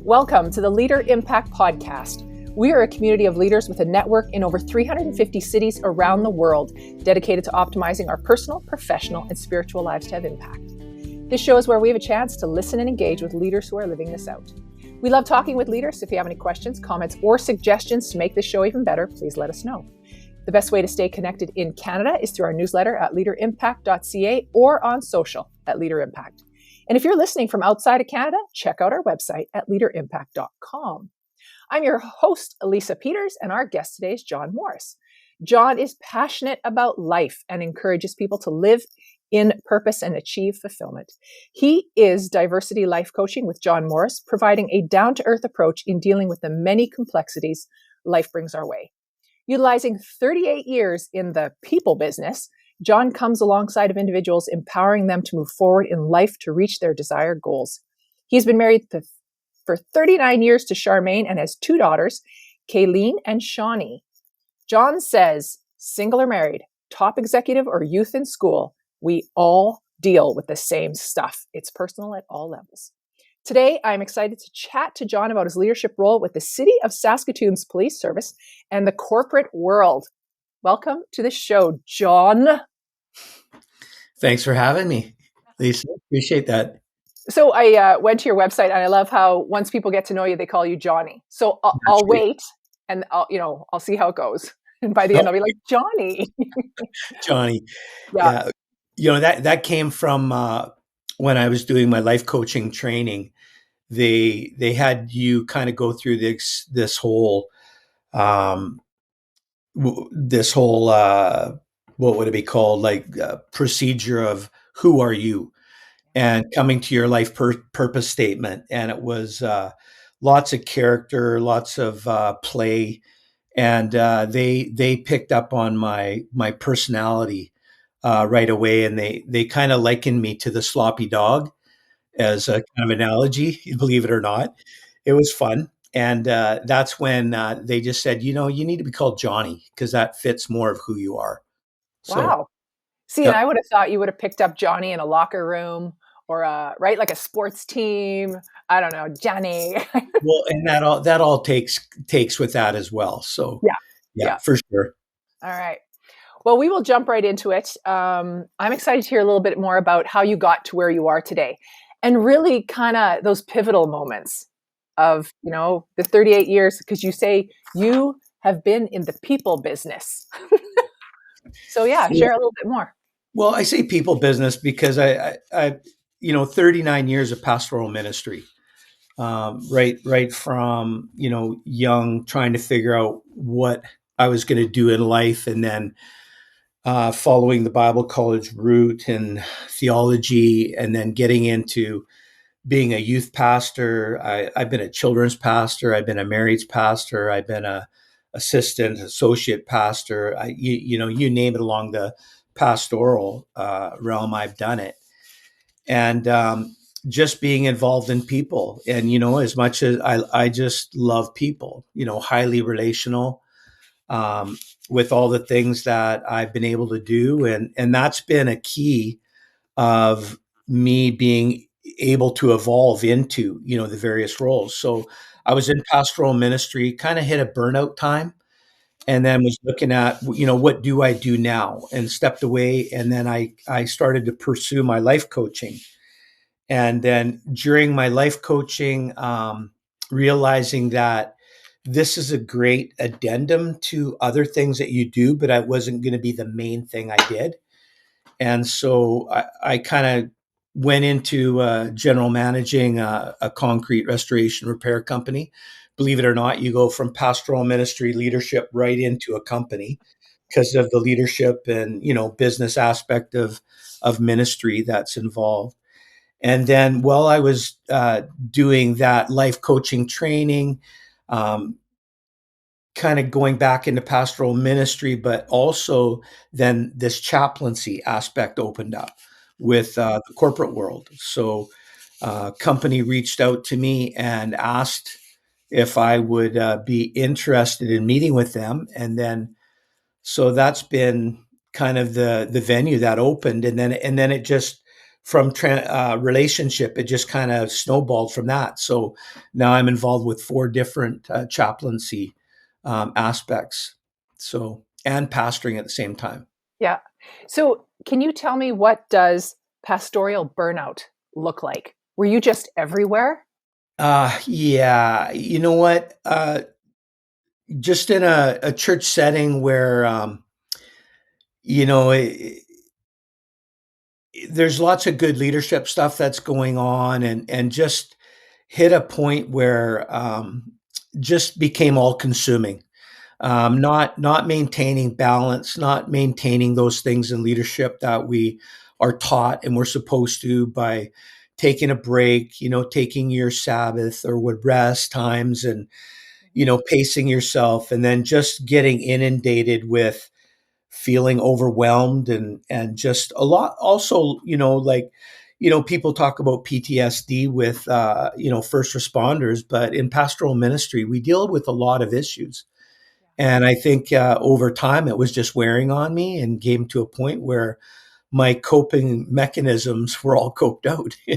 Welcome to the LeaderImpact Podcast. We are a community of leaders with a network in over 350 cities around the world dedicated to optimizing our personal, professional, and spiritual lives to have impact. This show is where we have a chance to listen and engage with leaders who are living this out. We love talking with leaders. If you have any questions, comments, or suggestions to make this show even better, please let us know. The best way to stay connected in Canada is through our newsletter at leaderimpact.ca or on social at LeaderImpact. And if you're listening from outside of Canada, check out our website at leaderimpact.com. I'm your host, Elisa Peters, and our guest today is John Morris. John is passionate about life and encourages people to live in purpose and achieve fulfillment. He is Diversity Life Coaching with John Morris, providing a down-to-earth approach in dealing with the many complexities life brings our way. Utilizing 38 years in the people business, John comes alongside of individuals, empowering them to move forward in life to reach their desired goals. He's been married for 39 years to Charmaine and has two daughters, Kayleen and Shawnee. John says, single or married, top executive or youth in school, we all deal with the same stuff. It's personal at all levels. Today, I'm excited to chat to John about his leadership role with the City of Saskatoon's police service and the corporate world. Welcome to the show, John. Thanks for having me, Lisa. Appreciate that. So I went to your website, and I love how once people get to know you, they call you Johnny. So I'll wait, and I'll see how it goes. And by the end, I'll be like, Johnny. Johnny. Yeah. That came from when I was doing my life coaching training. They had you kind of go through this whole what would it be called, procedure of who are you, and coming to your life purpose statement. And it was lots of character, lots of play, and they picked up on my personality right away, and they kind of likened me to the sloppy dog as a kind of analogy, believe it or not. It was fun. And that's when they just said, you need to be called Johnny because that fits more of who you are. Wow. See, and I would have thought you would have picked up Johnny in a locker room or like a sports team. I don't know, Johnny. Well, and that all takes with that as well. So yeah, for sure. All right. Well, we will jump right into it. I'm excited to hear a little bit more about how you got to where you are today, and really kind of those pivotal moments of, the 38 years, because you say you have been in the people business. So share a little bit more. Well, I say people business because I 39 years of pastoral ministry, right from, young, trying to figure out what I was going to do in life, and then following the Bible college route and theology, and then getting into being a youth pastor. I've been a children's pastor. I've been a marrieds pastor. I've been a assistant, associate pastor. You name it along the pastoral realm, I've done it. And just being involved in people. And, as much as I just love people, highly relational, with all the things that I've been able to do. And that's been a key of me being able to evolve into, the various roles. So I was in pastoral ministry, kind of hit a burnout time, and then was looking at, what do I do now, and stepped away. And then I started to pursue my life coaching. And then during my life coaching, realizing that this is a great addendum to other things that you do, but I wasn't going to be the main thing I did. And so I kind of went into general managing a concrete restoration repair company. Believe it or not, you go from pastoral ministry leadership right into a company because of the leadership and, business aspect of ministry that's involved. And then while I was doing that life coaching training, kind of going back into pastoral ministry, but also then this chaplaincy aspect opened up with the corporate world. So company reached out to me and asked if I would be interested in meeting with them. And then, so that's been kind of the venue that opened. And then it just, from relationship, it just kind of snowballed from that. So now I'm involved with 4 different chaplaincy aspects. So, and pastoring at the same time. Yeah. So can you tell me, what does pastoral burnout look like? Were you just everywhere? Yeah, you know what? Just in a church setting where, you know, there's lots of good leadership stuff that's going on, and just hit a point where just became all consuming. Not maintaining balance, not maintaining those things in leadership that we are taught and we're supposed to, by taking a break, taking your Sabbath or with rest times, and pacing yourself, and then just getting inundated with feeling overwhelmed, and just a lot. Also, like, people talk about PTSD with first responders, but in pastoral ministry we deal with a lot of issues. And I think over time it was just wearing on me, and came to a point where my coping mechanisms were all coped out. Yeah.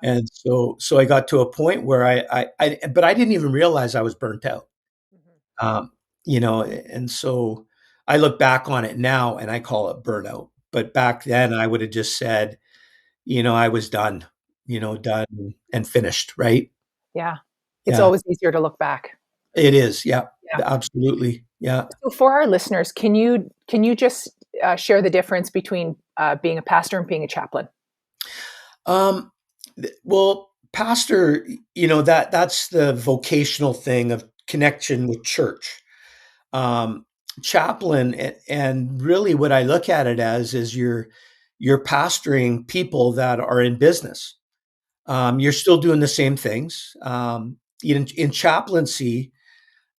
And so I got to a point where but I didn't even realize I was burnt out. Mhm. Um, and so I look back on it now and I call it burnout. But back then I would have just said, I was done, done and finished, right? Yeah. It's Yeah, always easier to look back. it is. Yeah, Yeah. absolutely. Yeah. So for our listeners, can you just share the difference between being a pastor and being a chaplain? Um, well, pastor, that's the vocational thing of connection with church. Um, Chaplain, and really what I look at it as is you're pastoring people that are in business. You're still doing the same things. In chaplaincy,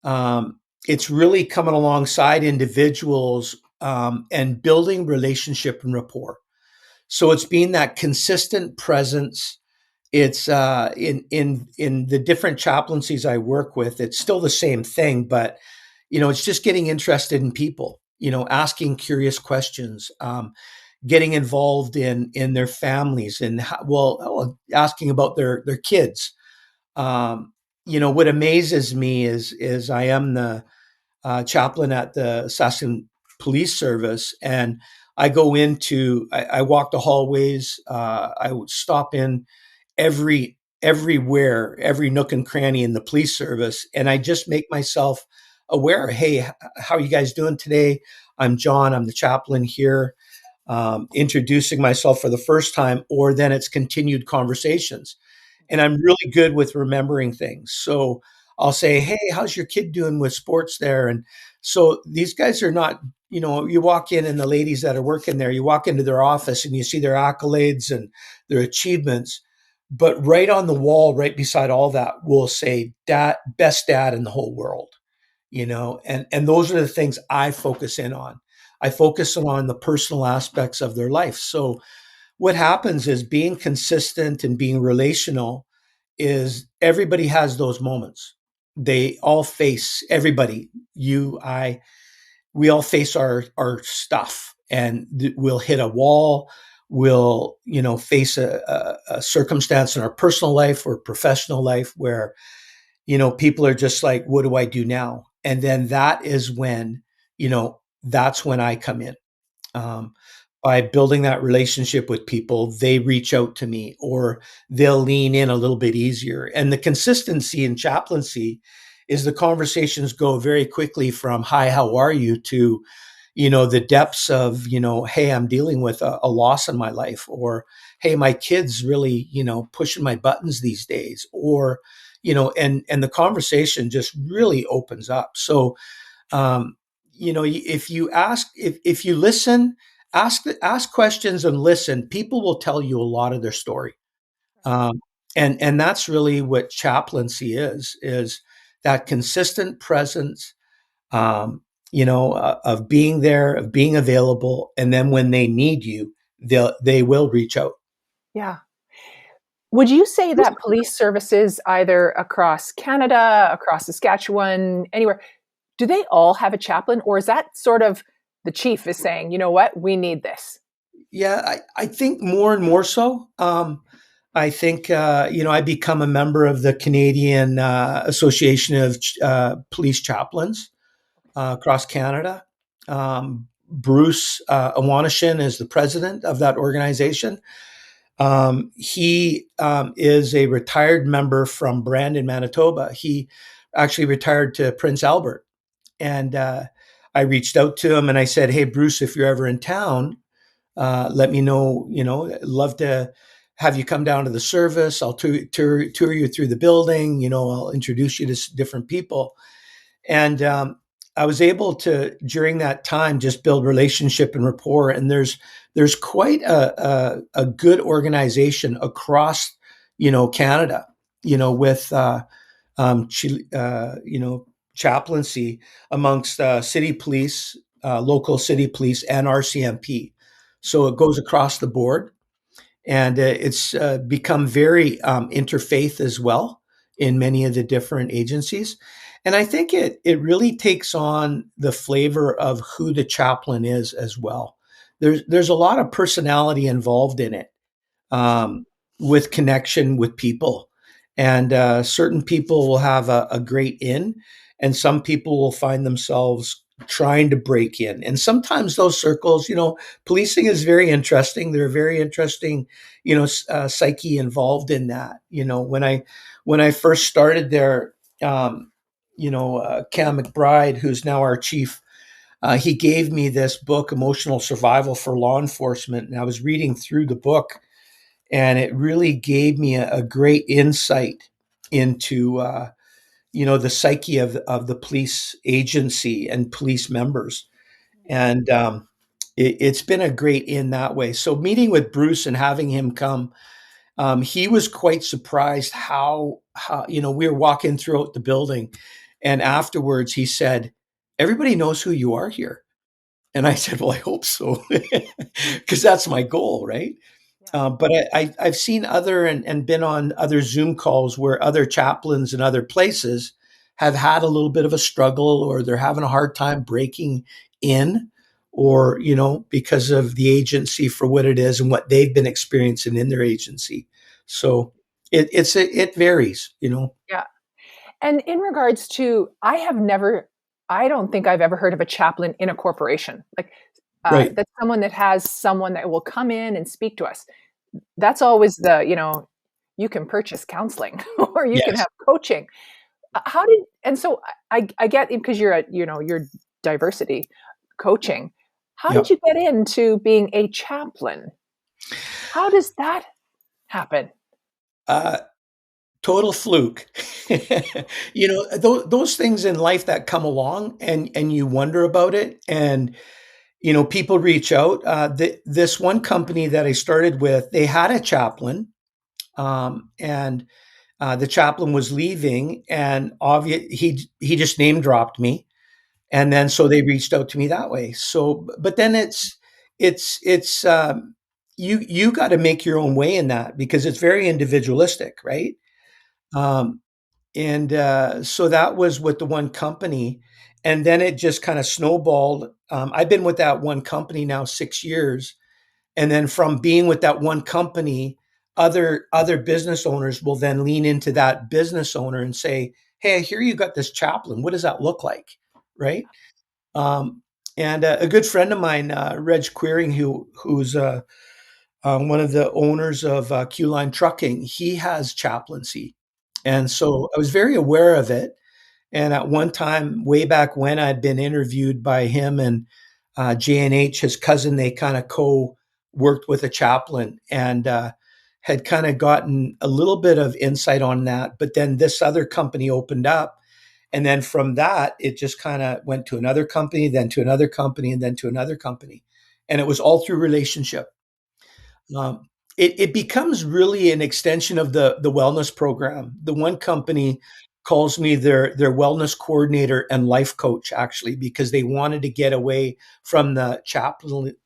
it's really coming alongside individuals and building relationship and rapport. So it's being that consistent presence. It's in the different chaplaincies I work with, it's still the same thing, but it's just getting interested in people, asking curious questions, getting involved in their families, and asking about their kids. What amazes me is I am the chaplain at the Saskatoon Police Service, and I walk the hallways. I would stop in everywhere, every nook and cranny in the police service, and I just make myself aware. Hey, how are you guys doing today? I'm John. I'm the chaplain here. Introducing myself for the first time, or then it's continued conversations. And I'm really good with remembering things. So I'll say, hey, how's your kid doing with sports there? And so these guys are not, you walk in, and the ladies that are working there, you walk into their office and you see their accolades and their achievements. But right on the wall, right beside all that, will say, dad, best dad in the whole world, and those are the things I focus in on. I focus on the personal aspects of their life. So what happens is, being consistent and being relational, is everybody has those moments. They all face, everybody, you, I, we all face our stuff, and we'll hit a wall. We'll, face a circumstance in our personal life or professional life where, people are just like, what do I do now? And then that is when, that's when I come in. Um, by building that relationship with people, they reach out to me, or they'll lean in a little bit easier. And the consistency in chaplaincy is the conversations go very quickly from, hi, how are you, to, the depths of, hey, I'm dealing with a loss in my life, or, hey, my kid's really, pushing my buttons these days, or, and the conversation just really opens up. So, if you ask, if you listen, ask questions and listen, people will tell you a lot of their story. Um, and that's really what chaplaincy is that consistent presence, of being there, of being available, and then when they need you, they will reach out. Yeah. Would you say that police services, either across Canada, across Saskatchewan, anywhere, do they all have a chaplain, or is that sort of the chief is saying, you know what, we need this? Yeah, I think more and more so. I think, I become a member of the Canadian Association of Police Chaplains across Canada. Bruce Awanishin is the president of that organization. He is a retired member from Brandon, Manitoba. He actually retired to Prince Albert. And I reached out to him and I said, "Hey, Bruce, if you're ever in town, let me know. I'd love to have you come down to the service. I'll tour you through the building. I'll introduce you to different people." And I was able to, during that time, just build relationship and rapport. And there's quite a good organization across, Canada, with chaplaincy amongst city police, local city police, and RCMP. So it goes across the board, and it's become very interfaith as well in many of the different agencies. And I think it really takes on the flavor of who the chaplain is as well. There's a lot of personality involved in it, with connection with people. And certain people will have a great in, and some people will find themselves trying to break in. And sometimes those circles, policing is very interesting. There are very interesting, psyche involved in that. When I first started there, Cam McBride, who's now our chief, he gave me this book, Emotional Survival for Law Enforcement. And I was reading through the book, and it really gave me a great insight into the psyche of the police agency and police members. And it's been a great in that way. So meeting with Bruce and having him come, he was quite surprised how we were walking throughout the building, and afterwards he said, "Everybody knows who you are here." And I said, "Well, I hope so," because that's my goal, right? Yeah. But I've seen other and been on other Zoom calls where other chaplains in other places have had a little bit of a struggle, or they're having a hard time breaking in, or, because of the agency for what it is and what they've been experiencing in their agency. So it varies. Yeah. And in regards to, I don't think I've ever heard of a chaplain in a corporation. Like, Right. that's someone that has someone that will come in and speak to us. That's always you can purchase counseling or you can Yes. have coaching. How did, and so I get, because you're your diversity coaching. How did Yep. you get into being a chaplain? How does that happen? Uh, Total fluke. Those things in life that come along, and you wonder about it, and people reach out. This one company that I started with, they had a chaplain, and the chaplain was leaving, and he just name dropped me, and then so they reached out to me that way. So, but then it's you got to make your own way in that, because it's very individualistic, right? Um, and so that was with the one company, and then it just kind of snowballed. I've been with that one company now 6 years, and then from being with that one company, other business owners will then lean into that business owner and say, "Hey, I hear you got this chaplain. What does that look like?" Right? Um, and a good friend of mine, Reg Queering, who's one of the owners of Q Line Trucking, he has chaplaincy, and so I was very aware of it. And at one time, way back when, I'd been interviewed by him and J&H, his cousin. They kind of co-worked with a chaplain, and had kind of gotten a little bit of insight on that. But then this other company opened up. And then from that, it just kind of went to another company, then to another company, and then to another company. And it was all through relationship. Um, it becomes really an extension of the wellness program. The one company calls me their wellness coordinator and life coach, actually, because they wanted to get away from the chaplaincy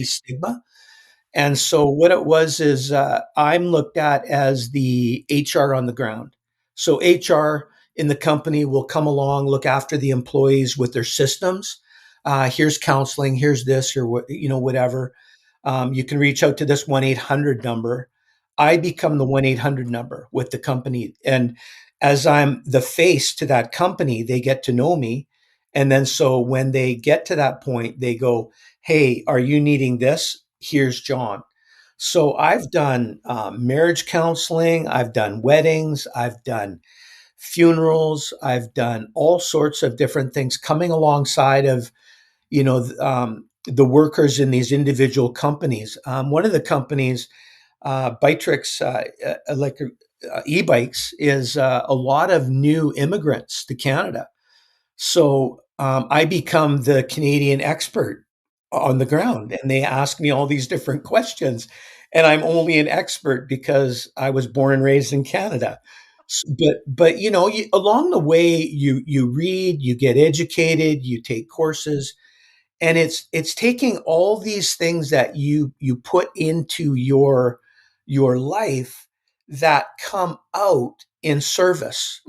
Okay. stigma. And so what it was is, I'm looked at as the HR on the ground. So HR in the company will come along, look after the employees with their systems. Here's counseling, here's this, or what, whatever. You can reach out to this 1-800 number. I become the 1-800 number with the company. And as I'm the face to that company, they get to know me. And then so when they get to that point, they go, hey, are you needing this? Here's John. So I've done marriage counseling, I've done weddings, I've done funerals, I've done all sorts of different things coming alongside of, the workers in these individual companies. One of the companies, Bitrix electric e-bikes, is a lot of new immigrants to Canada. So I become the Canadian expert on the ground, and they ask me all these different questions. And I'm only an expert because I was born and raised in Canada. But along the way, you read, you get educated, you take courses, and it's taking all these things that you put into your life that come out in service,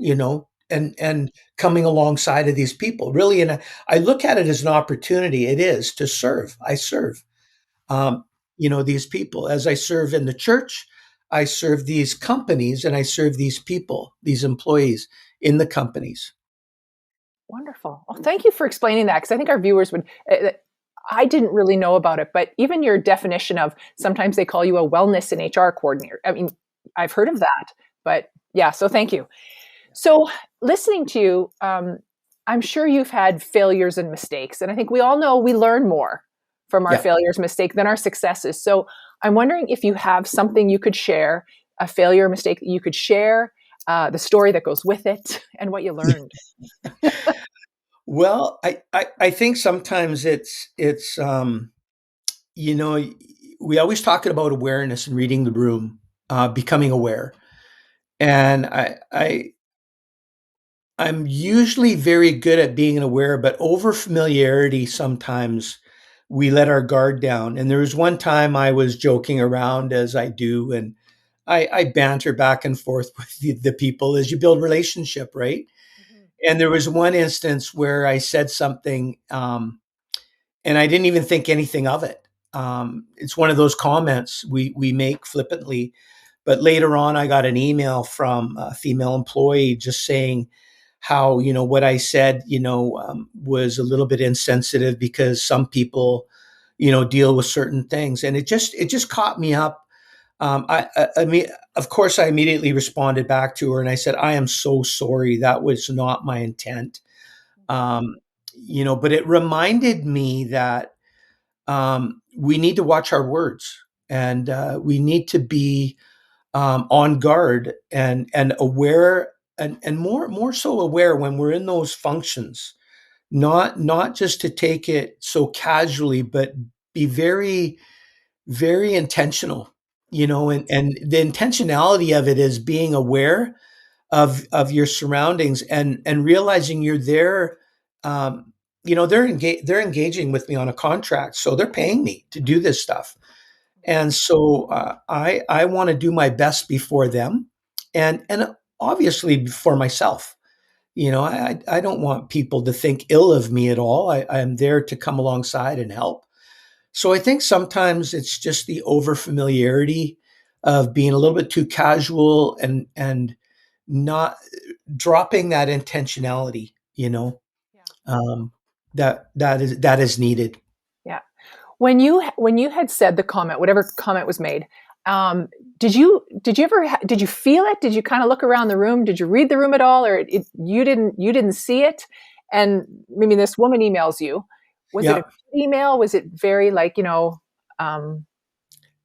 and coming alongside of these people, really. And I look at it as an opportunity. It is to serve. I serve, um, these people as I serve in the church. I serve these companies, and I serve these people, these employees in the companies. Wonderful. Well, thank you for explaining that, because I think our viewers would. I didn't really know about it, but even your definition of, sometimes they call you a wellness and HR coordinator. I mean, I've heard of that, but yeah. So thank you. So listening to you, I'm sure you've had failures and mistakes, and I think we all know we learn more from our Yeah. failures, mistake than our successes. So I'm wondering if you have something you could share, a failure or mistake that you could share, the story that goes with it, and what you learned. Well, I think sometimes it's you know we always talk about awareness and reading the room, becoming aware, and I'm usually very good at being aware, but over familiarity sometimes we let our guard down. And there was one time I was joking around, as I do, and I banter back and forth with the people as you build relationship, right? Mhm. And there was one instance where I said something, and I didn't even think anything of it. It's one of those comments we make flippantly, but later on, I got an email from a female employee just saying how what I said was a little bit insensitive because some people deal with certain things, and it just caught me up. I mean, of course, I immediately responded back to her and I said, I am so sorry. That was not my intent. Um, but it reminded me that we need to watch our words, and we need to be on guard and aware, and more so aware when we're in those functions, not just to take it so casually, but be very, very intentional, and the intentionality of it is being aware of your surroundings, and realizing you're there. They're engaging with me on a contract, so they're paying me to do this stuff, and so I want to do my best before them, and obviously for myself. I don't want people to think ill of me at all. I'm there to come alongside and help. So I think sometimes it's just the over familiarity of being a little bit too casual, and not dropping that intentionality. Yeah. Um, that is needed. Yeah. When you had said the comment, whatever comment was made, um, did you feel it? Did you kind of look around the room? Did you read the room at all, or you didn't see it? And maybe this woman emails you. Was it a Yeah. good email? Was it very, like,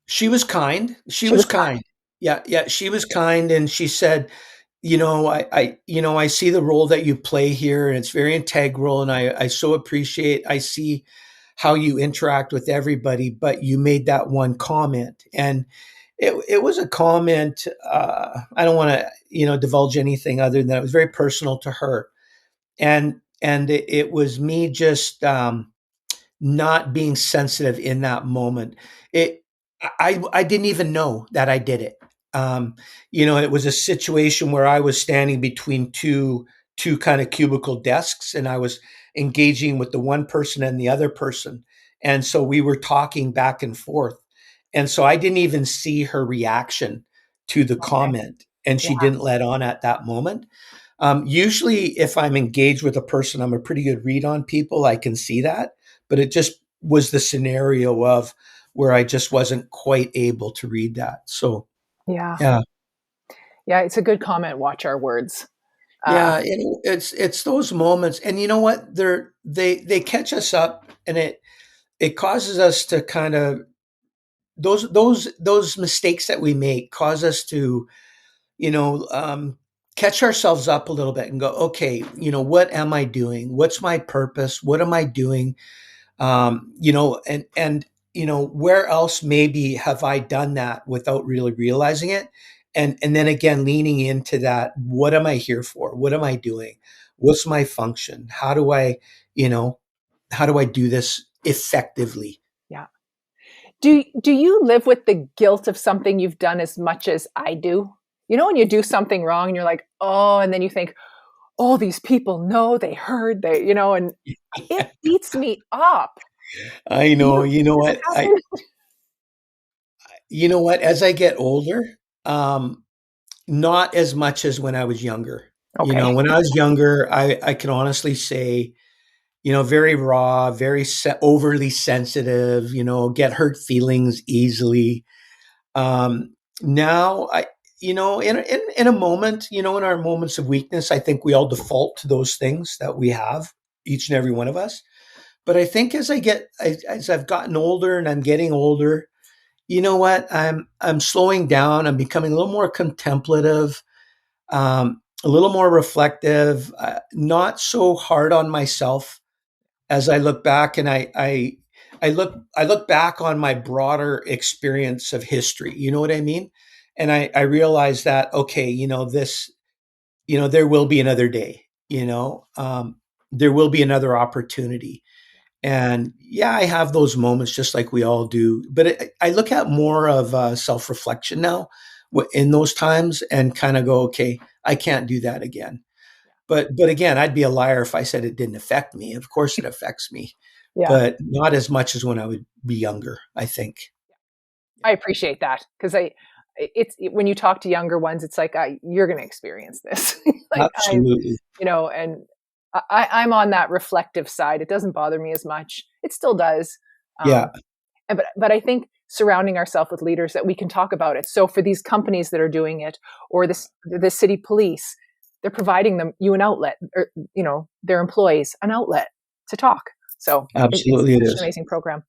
She was kind. She she was was kind? kind. Yeah, yeah, she was kind, and she said, I see the role that you play here, and it's very integral, and I so appreciate. I see how you interact with everybody, but you made that one comment, and it was a comment. I don't want to divulge anything other than that. It was very personal to her, and it was me just not being sensitive in that moment. It I didn't even know that I did it. It was a situation where I was standing between two kind of cubicle desks, and I was engaging with the one person and the other person. And so we were talking back and forth. And so I didn't even see her reaction to the Okay. comment, and Yeah. she didn't let on at that moment. Usually, if I'm engaged with a person, I'm a pretty good read on people. I can see that, but it just was the scenario of where I just wasn't quite able to read that. So, Yeah. yeah, Yeah. It's a good comment. Watch our words. Uh, yeah, it's those moments, and you know what? They catch us up, and it causes us to kind of those mistakes that we make cause us to you know, catch ourselves up a little bit and go, okay, what am I doing? What's my purpose? What am I doing? And where else maybe have I done that without really realizing it? And then again, leaning into that, what am I here for? What am I doing? What's my function? You know, how do I do this effectively? yeah. Do you live with the guilt of something you've done as much as I do? You know, when you do something wrong and you're like, oh, and then you think, oh, these people know, they heard, and it eats me up. I Do know, you you know does it what? happen? As I get older, um, not as much as when I was younger. Okay. When I was younger, I can honestly say, very raw, very overly sensitive, get hurt feelings easily. Now in a moment, in our moments of weakness, I think we all default to those things that we have, each and every one of us. But I think as I've gotten older and I'm getting older, you know what? I'm slowing down. I'm becoming a little more contemplative, a little more reflective, not so hard on myself as I look back, and I look back on my broader experience of history. You know what I mean? And I realize that okay, there will be another day. There will be another opportunity. And yeah, I have those moments just like we all do. But I look at more of self reflection now in those times and kind of go, okay, I can't do that again. But again, I'd be a liar if I said it didn't affect me. Of course, it affects me, Yeah, but not as much as when I would be younger, I think. I appreciate that because when you talk to younger ones, it's like you're going to experience this. Like Absolutely. and I'm on that reflective side. It doesn't bother me as much. It still does. Yeah. Um, but I think surrounding ourselves with leaders that we can talk about it. So for these companies that are doing it, or the city police, they're providing you an outlet, or their employees an outlet to talk. So it's Absolutely, it such an is. amazing program.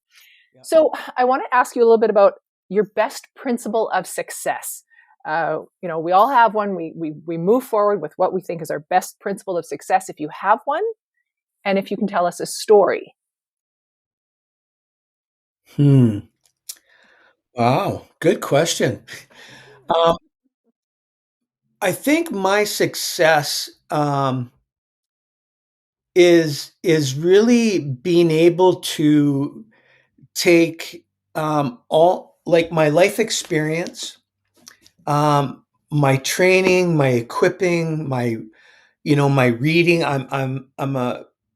Yeah. So I want to ask you a little bit about your best principle of success. We all have one. We move forward with what we think is our best principle of success. If you have one, and if you can tell us a story. Hmm. Wow. Good question. Um, I think my success is really being able to take all like my life experience, my training, my equipping, my reading.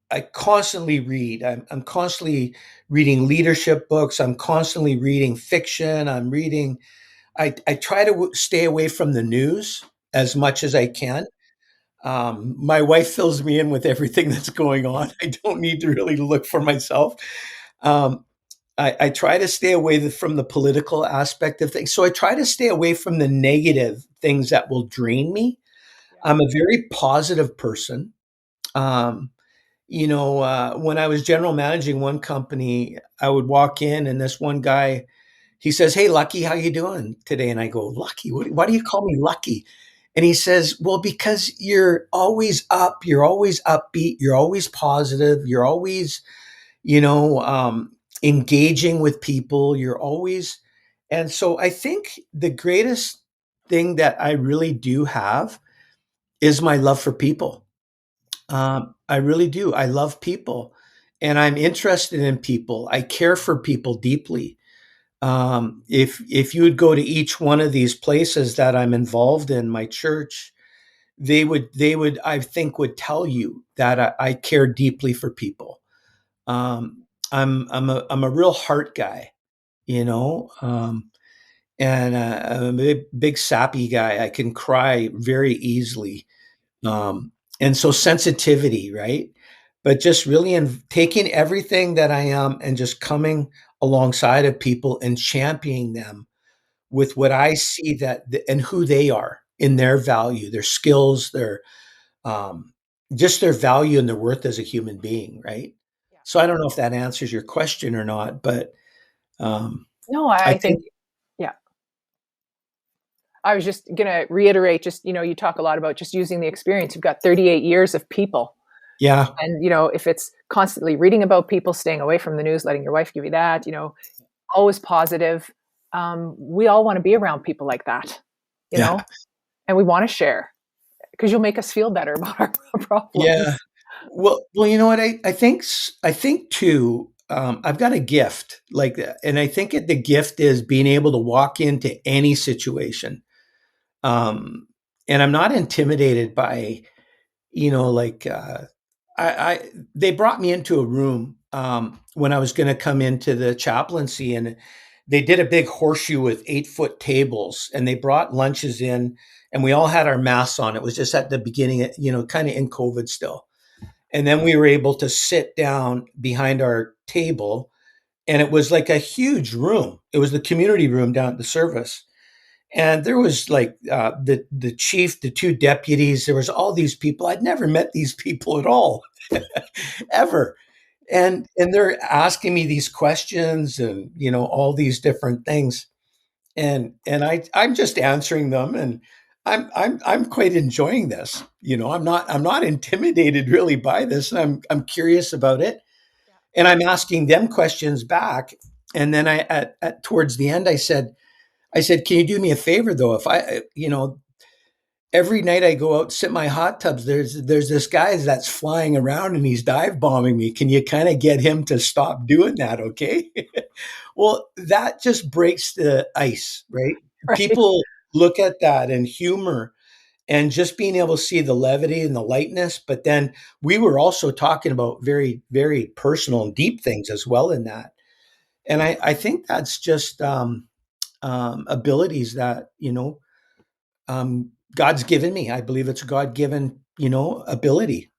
I constantly read. I'm constantly reading leadership books. I'm constantly reading fiction. I try to stay away from the news as much as I can. My wife fills me in with everything that's going on. I don't need to really look for myself. Um, I try to stay away from the political aspect of things. So I try to stay away from the negative things that will drain me. I'm a very positive person. Um, when I was general managing one company, I would walk in and this one guy, he says, "Hey, Lucky, how you doing today?" And I go, "Lucky? Why do you call me Lucky?" And he says, "Well, because you're always up, you're always upbeat, you're always positive, you're always, you know, um, engaging with people. You're always." And so I think the greatest thing that I really do have is my love for people. I really do. I love people and I'm interested in people. I care for people deeply. If you would go to each one of these places that I'm involved in, my church, they would I think would tell you that I care deeply for people. Um, I'm a real heart guy. you know, and I'm a big sappy guy. I can cry very easily. Um, and so sensitivity, right? But just really taking everything that I am and just coming alongside of people and championing them with what I see and who they are in their value, their skills, their um, just their value and their worth as a human being, right? Yeah. So I don't know if that answers your question or not, but um, No, I I think, think, yeah. I was just going to reiterate, just, you talk a lot about just using the experience. You've got 38 years of people. yeah, And, if it's constantly reading about people, staying away from the news, letting your wife give you that, always positive. We all want to be around people like that, you yeah, know, and we want to share because you'll make us feel better about our yeah. problems. Well, you know what? I think too. I've got a gift like that, and I think the gift is being able to walk into any situation, um, and I'm not intimidated by, like I they brought me into a room when I was going to come into the chaplaincy, and they did a big horseshoe with 8-foot tables, and they brought lunches in, and we all had our masks on. It was just at the beginning, kind of in COVID still, and then we were able to sit down behind our table, and it was like a huge room. It was the community room down at the service, and there was like the chief, the two deputies. There was all these people. I'd never met these people at all, ever. And they're asking me these questions, and all these different things, and I'm just answering them, and I'm quite enjoying this. I'm not intimidated really by this, and I'm curious about it, and I'm asking them questions back. And then at towards the end, I said, can you do me a favor though? If every night I go out, sit in my hot tubs, there's this guy that's flying around and he's dive bombing me. Can you kind of get him to stop doing that? Okay. Well, that just breaks the ice, right? Right. People look at that and humor and just being able to see the levity and the lightness. But then we were also talking about very, very personal and deep things as well in that. And I think that's just abilities that, God's given me. I believe it's a God given, ability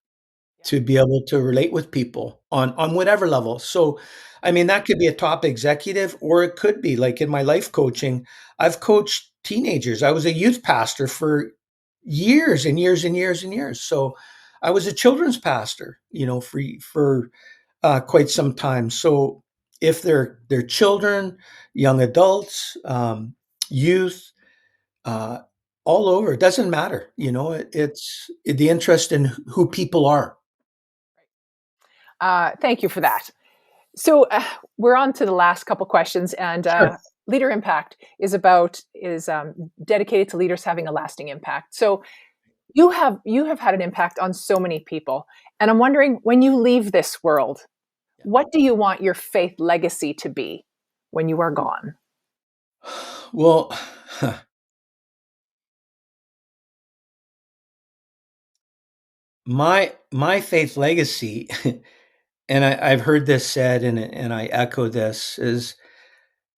to be able to relate with people on whatever level. So, I mean, that could be a top executive, or it could be like in my life coaching. I've coached teenagers. I was a youth pastor for years and years and years and years. So, I was a children's pastor, for quite some time. So, if they're children, young adults, youth, uh, all over, it doesn't matter. It's the interest in who people are. Thank you for that. So we're on to the last couple questions, and Sure. Leader Impact is dedicated to leaders having a lasting impact. So you have had an impact on so many people, and I'm wondering, when you leave this world, what do you want your faith legacy to be when you are gone? Well, my faith legacy, and I've heard this said, and I echo this, is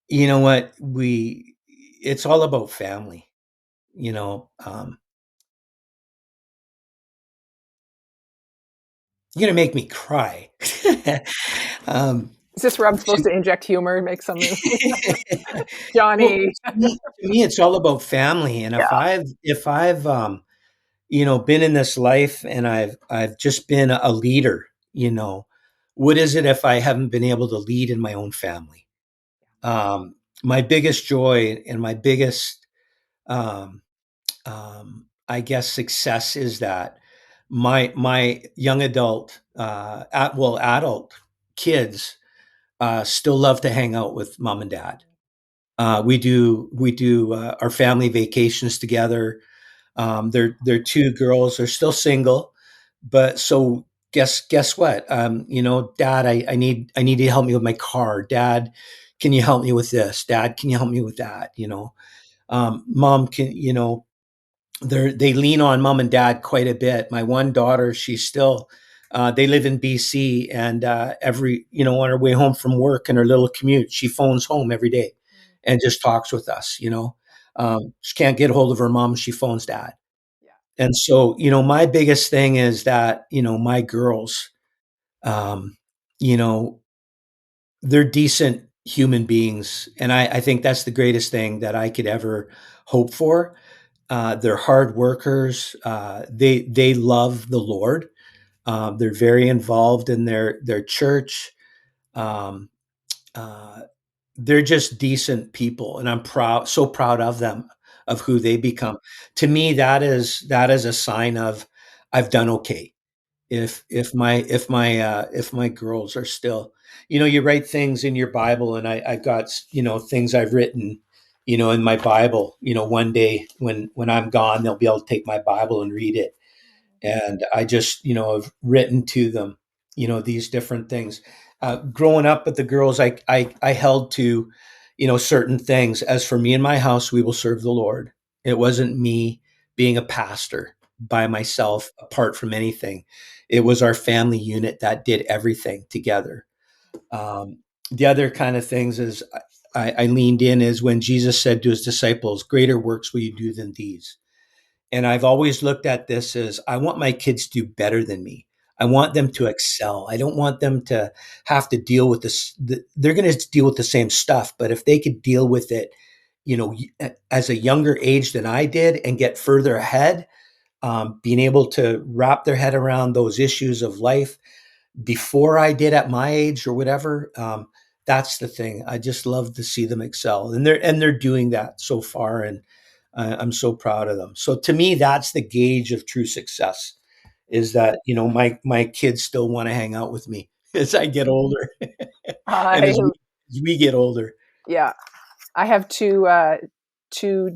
you know what we it's all about family. You're gonna make me cry. um, Is this where I'm supposed to, to inject humor and make something? well, Johnny. to me, it's all about family, and Yeah. if I've been in this life and I've just been a leader, what is it if I haven't been able to lead in my own family? Um, my biggest joy and my biggest, um, I guess, success is that my young adult, adult kids, still love to hang out with mom and dad. We do our family vacations together. They're two girls. They're still single, but so guess what? Dad, I need to help me with my car. Dad, can you help me with this? Dad, can you help me with that? Mom, can they lean on mom and dad quite a bit. My one daughter, she's still They live in BC, and every, on her way home from work and her little commute, she phones home every day and just talks with us. She can't get a hold of her mom. She phones dad. Yeah. And so, my biggest thing is that, my girls, um, you know, they're decent human beings. And I think that's the greatest thing that I could ever hope for. They're hard workers. They love the Lord. They're very involved in their church. Um, uh, they're just decent people, and I'm so proud of them, of who they become. To me, that is a sign of I've done okay. If my girls are still, you write things in your Bible, and I've got things I've written, in my Bible. One day when I'm gone, they'll be able to take my Bible and read it. And I just, have written to them, these different things. Growing up with the girls, I held to, certain things. As for me and my house, we will serve the Lord. It wasn't me being a pastor by myself, apart from anything. It was our family unit that did everything together. The other kind of things is I leaned in is when Jesus said to his disciples, "Greater works will you do than these." And I've always looked at this as I want my kids to do better than me. I want them to excel. I don't want them to have to deal with this. They're going to deal with the same stuff, but if they could deal with it, as a younger age than I did and get further ahead, being able to wrap their head around those issues of life before I did at my age or whatever, that's the thing. I just love to see them excel, and they're doing that so far, and I'm so proud of them. So to me, that's the gauge of true success, is that, my kids still want to hang out with me as I get older and I as we get older. Yeah, I have two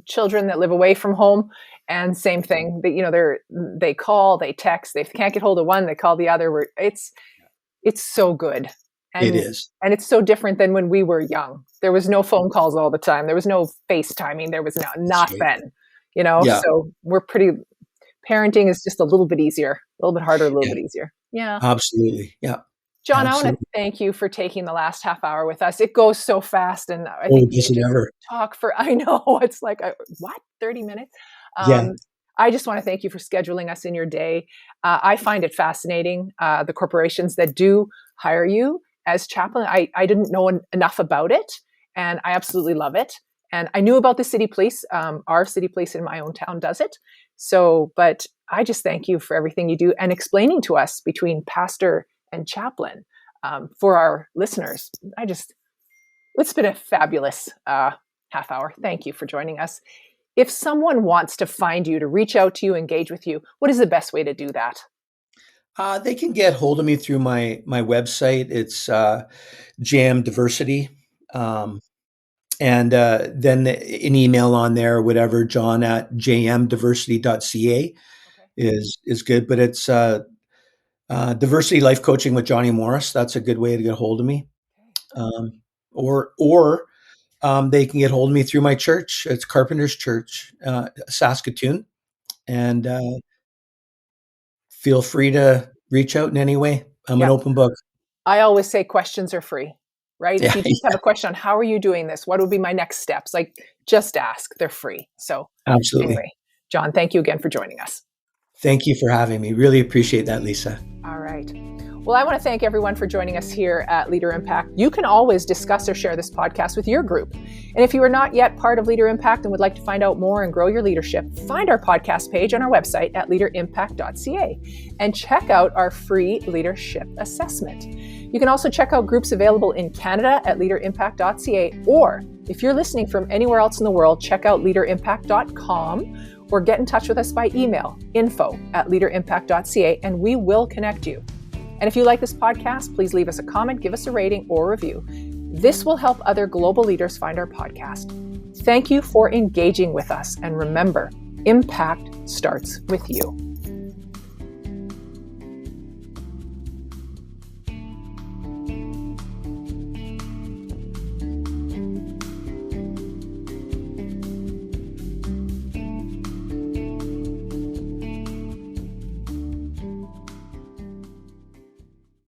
children that live away from home, and same thing. They call, they text. They can't get hold of one, they call the other. It's so good. It And is. and it's so different than when we were young. There was no phone calls all the time. There was no FaceTiming. There was That's not right. then, Yeah. so parenting is just a little bit easier, a little bit harder, a little Yeah. bit easier. Yeah. Absolutely. Yeah. John, I want to Absolutely. thank you for taking the last half hour with us. It goes so fast, and I Oh, think we does could it just ever? talk for, I know, it's like, what, 30 minutes? Yeah. I just want to thank you for scheduling us in your day. I find it fascinating, the corporations that do hire you as chaplain. I didn't know enough about it, and I absolutely love it. And I knew about the city police. Our city police in my own town does it. So, but I just thank you for everything you do and explaining to us between pastor and chaplain, for our listeners. It's been a fabulous half hour. Thank you for joining us. If someone wants to find you, to reach out to you, engage with you, what is the best way to do that? They can get hold of me through my website. It's Jam Diversity. And then an email on there, whatever, john@jmdiversity.ca Okay. is good. But it's Diversity Life Coaching with Johnny Morris. That's a good way to get hold of me. Um, or they can get hold of me through my church. It's Carpenter's Church, Saskatoon. And feel free to reach out in any way. I'm an Yeah. open book. I always say questions are free, right? If Yeah, you just have a question on how are you doing this, what would be my next steps? Like, just ask. They're free. So absolutely. anyway, John, thank you again for joining us. Thank you for having me. Really appreciate that, Lisa. All right. Well, I want to thank everyone for joining us here at Leader Impact. You can always discuss or share this podcast with your group. And if you are not yet part of Leader Impact and would like to find out more and grow your leadership, find our podcast page on our website at leaderimpact.ca and check out our free leadership assessment. You can also check out groups available in Canada at leaderimpact.ca, or if you're listening from anywhere else in the world, check out leaderimpact.com or get in touch with us by email, info@leaderimpact.ca, and we will connect you. And if you like this podcast, please leave us a comment, give us a rating or review. This will help other global leaders find our podcast. Thank you for engaging with us. And remember, impact starts with you.